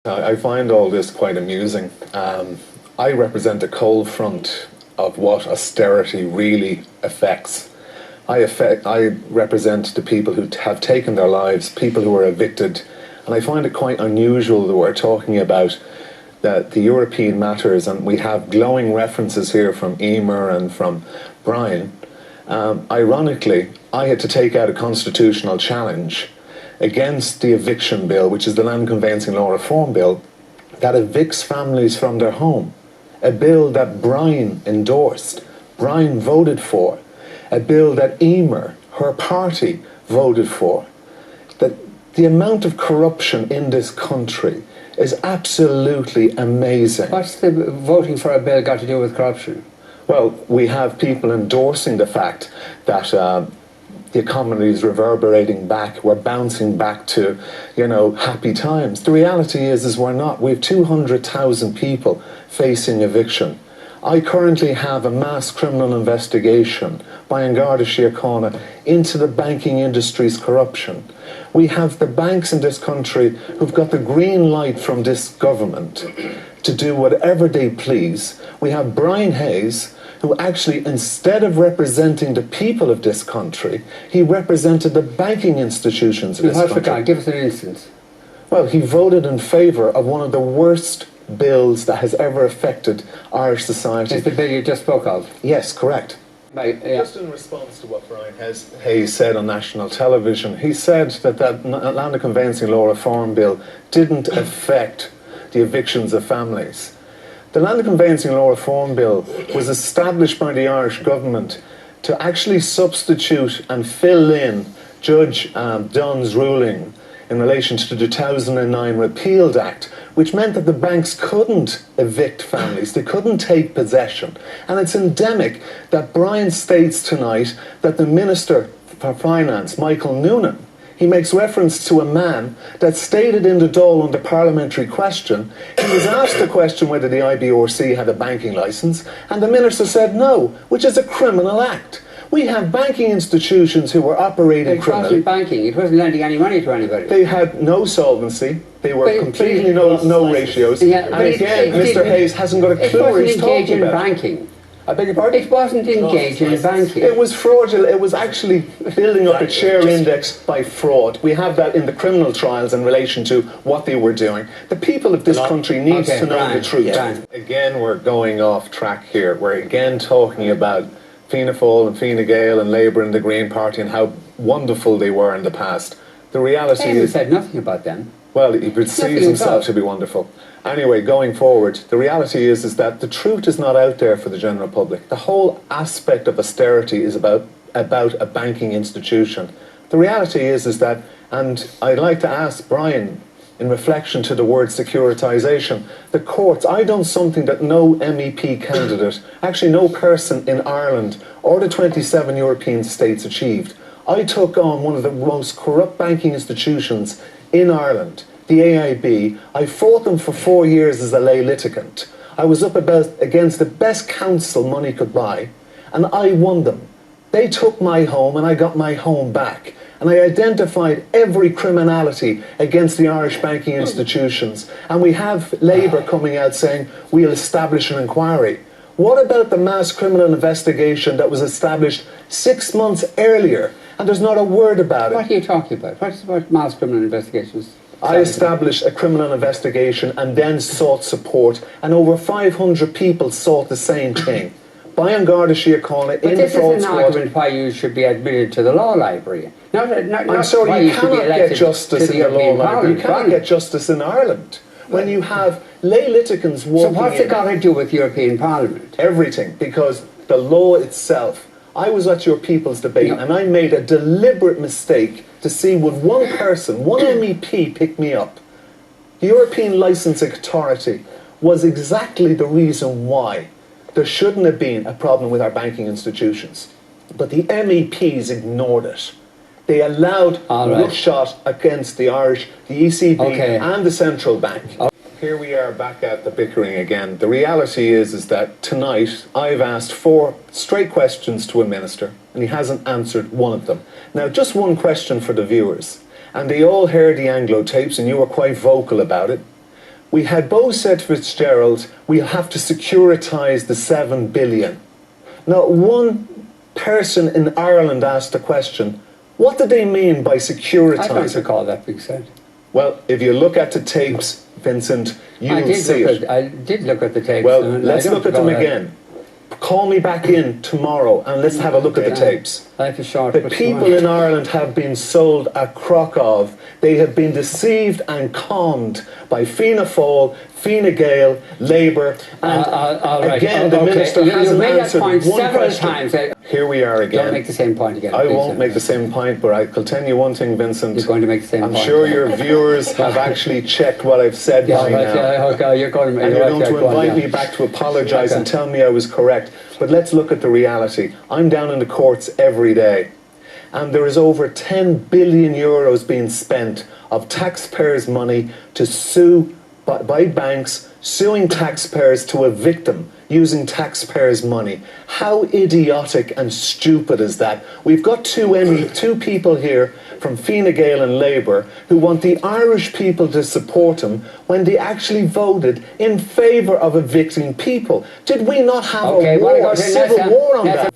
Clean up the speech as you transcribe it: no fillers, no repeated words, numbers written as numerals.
I find all this quite amusing. I represent a cold front of what austerity really affects. I represent the people who have taken their lives, people who are evicted, and I find it quite unusual that we're talking about the European matters, and we have glowing references here from Emer and from Brian. Ironically, I had to take out a constitutional challenge against the eviction bill, which is the Land Conveyancing Law Reform Bill, that evicts families from their home. A bill that Brian endorsed, Brian voted for. A bill that Emer, her party, voted for. That the amount of corruption in this country is absolutely amazing. What's the voting for a bill got to do with corruption? Well, we have people endorsing the fact that the economy is reverberating back, we're bouncing back to, happy times. The reality is we're not. We have 200,000 people facing eviction. I currently have a mass criminal investigation by An Garda Síochána into the banking industry's corruption. We have the banks in this country who've got the green light from this government to do whatever they please. We have Brian Hayes, who actually, instead of representing the people of this country, he represented the banking institutions of this country. Give us an instance. Well, he voted in favour of one of the worst bills that has ever affected Irish society. It's the bill you just spoke of? Yes, correct. Just in response to what Brian Hayes said on national television, he said that Land Conveyancing Law Reform Bill didn't affect the evictions of families. The Land Conveyancing Law Reform Bill was established by the Irish government to actually substitute and fill in Judge Dunn's ruling in relation to the 2009 Repealed Act, which meant that the banks couldn't evict families, they couldn't take possession. And it's endemic that Brian states tonight that the Minister for Finance, Michael Noonan, he makes reference to a man that stated in the Dáil under parliamentary question, he was asked the question whether the IBRC had a banking licence, and the Minister said no, which is a criminal act. We have banking institutions who were operating criminally. It wasn't banking, it wasn't lending any money to anybody. They had no solvency, they were completely no ratios, and again, Mr Hayes hasn't got a clue what he's talking about. Banking. I beg your pardon? It wasn't engaged in banking. It was fraudulent. It was actually building up a share index by fraud. We have that in the criminal trials in relation to what they were doing. The people of this country need to know the truth. Again, we're going off track here. We're again talking about Fianna Fáil and Fine Gael and Labour and the Green Party and how wonderful they were in the past. The reality is... He said nothing about them. Well, he perceives himself to be wonderful. Anyway, going forward, the reality is that the truth is not out there for the general public. The whole aspect of austerity is about a banking institution. The reality is that, and I'd like to ask Brian, in reflection to the word securitisation, the courts, I done something that no MEP candidate, actually no person in Ireland or the 27 European states achieved. I took on one of the most corrupt banking institutions in Ireland, the AIB. I fought them for 4 years as a lay litigant. I was up against the best counsel money could buy, and I won them. They took my home and I got my home back. And I identified every criminality against the Irish banking institutions. And we have Labour coming out saying, we'll establish an inquiry. What about the mass criminal investigation that was established 6 months earlier? And there's not a word about it. What are you talking about? What mass criminal investigations? I established a criminal investigation and then sought support. And over 500 people sought the same thing. By An Garda Síochána in the fraud squad. But this is an argument why you should be admitted to the law library. I'm sorry, you cannot get justice in the law library. You cannot get justice in Ireland when you have lay litigants walking in. So what's it got to do with European Parliament? Everything, because the law itself. I was at your People's Debate and I made a deliberate mistake to see would one person, one MEP pick me up. The European Licensing Authority was exactly the reason why there shouldn't have been a problem with our banking institutions. But the MEPs ignored it. They allowed roughshod against the Irish, the ECB and the Central Bank. Here we are back at the bickering again. The reality is that tonight I've asked 4 straight questions to a minister and he hasn't answered one of them. Now just one question for the viewers. And they all heard the Anglo tapes and you were quite vocal about it. We had both said Fitzgerald, we have to securitise the 7 billion. Not one person in Ireland asked the question, what did they mean by I don't securitising? recall that being said. Well, if you look at the tapes, Vincent, you'll see it. I did look at the tapes. Well, and let's I don't look at them recall that. again. Call me back in tomorrow and let's have a look at the tapes. Life is short. The but people in Ireland have been sold a crock of. They have been deceived and conned by Fianna Fáil, Fine Gael, Labour, and all right. again, the Okay. Minister You hasn't made that answered point one several question. times. Here we are again. Don't make the same point again. I please, won't make the same point, but I can tell you one thing, Vincent. You're going to make the same I'm point. sure your viewers have actually checked what I've said Yeah, by right, now. yeah, okay, you're going to And you're going to invite me yeah. back to apologise Okay. and tell me I was correct. But let's look at the reality. I'm down in the courts every day. And there is over 10 billion euros being spent of taxpayers' money to sue by banks, suing taxpayers to evict them using taxpayers' money. How idiotic and stupid is that? We've got two people here from Fine Gael and Labour who want the Irish people to support them when they actually voted in favour of evicting people. Did we not have Okay, a well, war, a civil war on that?